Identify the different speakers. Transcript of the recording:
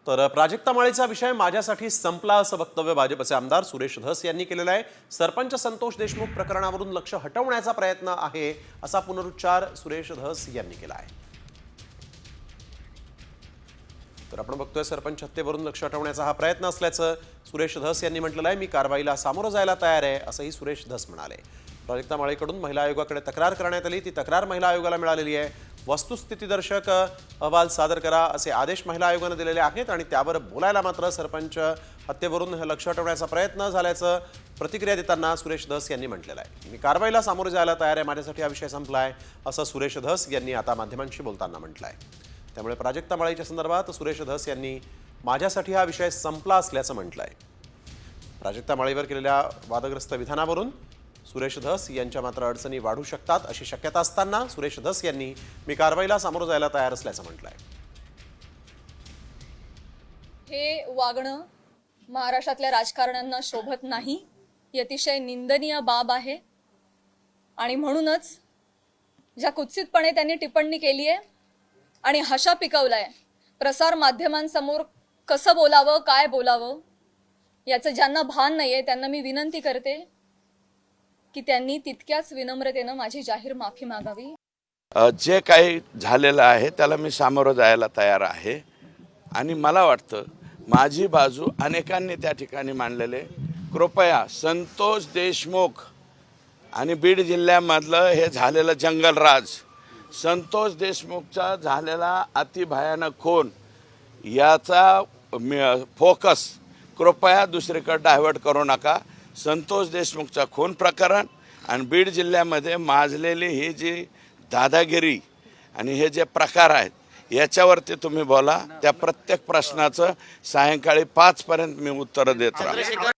Speaker 1: तर प्राजक्ता माळीचा विषय माझ्यासाठी संपला असं वक्तव्य भाजपचे आमदार सुरेश धस यांनी केलेलं आहे। सरपंच संतोष देशमुख प्रकरणावरून लक्ष हटवण्याचा प्रयत्न आहे असा पुनरुच्चार सुरेश धस यांनी केला आहे। तर आपण बघतोय सरपंच हत्येवरून लक्ष हटवण्याचा हा प्रयत्न असल्याचं सुरेश धस यांनी म्हटलेलं आहे। मी कारवाईला सामोरं जायला तयार आहे असंही सुरेश धस म्हणाले। प्राजक्ता माळीकडून महिला आयोगाकडे तक्रार करण्यात आली, ती तक्रार महिला आयोगाला मिळालेली आहे। वस्तुस्थितीदर्शक अहवाल सादर करा असे आदेश महिला आयोगाने दिलेले आहेत आणि त्यावर बोलायला मात्र सरपंच हत्येवरून लक्ष हटवण्याचा प्रयत्न झाल्याचं प्रतिक्रिया देताना सुरेश धस यांनी म्हटलेलं आहे। मी कारवाईला सामोरे जायला तयार आहे, माझ्यासाठी हा विषय संपला आहे असं सुरेश धस यांनी आता माध्यमांशी बोलताना म्हटलं आहे। त्यामुळे प्राजक्ता माळीच्या संदर्भात सुरेश धस यांनी माझ्यासाठी हा विषय संपला असल्याचं म्हटलं आहे। प्राजक्ता माळीवर केलेल्या वादग्रस्त विधानावरून सुरेश धस यांच्या मात्र अडचणी वाढू शकतात अशी शक्यता असताना सुरेश धस यांनी मी कारवाईला सामोरं जायला तयार असल्याचं म्हटलंय।
Speaker 2: हे वागणं महाराष्ट्रातल्या राजकारण्यांना शोभत नाही, ही अतिशय निंदनीय बाब आहे आणि म्हणूनच ज्या कुत्सितपणे त्यांनी टिप्पणी केली आहे आणि हशा पिकवलाय, प्रसार माध्यमांसमोर कसं बोलावं काय बोलावं याचं ज्यांना भान नाहीये त्यांना मी विनंती करते की त्यांनी तितक्याच विनम्रतेनं माझी जाहीर माफी मागावी।
Speaker 3: जे काही झालेलं आहे त्याला मी सामोरं जायला तयार आहे आणि मला वाटतं माझी बाजू अनेकांनी त्या ठिकाणी मांडलेले। कृपया संतोष देशमुख आणि बीड जिल्ह्यामधलं हे झालेलं जंगलराज, संतोष देशमुखचा झालेला अतिभयानक खून याचा फोकस कृपया दुसरीकडे डायव्हर्ट करू नका। संतोष देशमुखचा खून प्रकरण आणि बीड जिल्ह्यामध्ये माजलेली ही जी दादागिरी आणि हे जे प्रकार आहेत याच्यावरती तुम्ही बोला। त्या प्रत्येक प्रश्नाचं सायंकाळी 5 पर्यंत मी उत्तरं देत राहतो।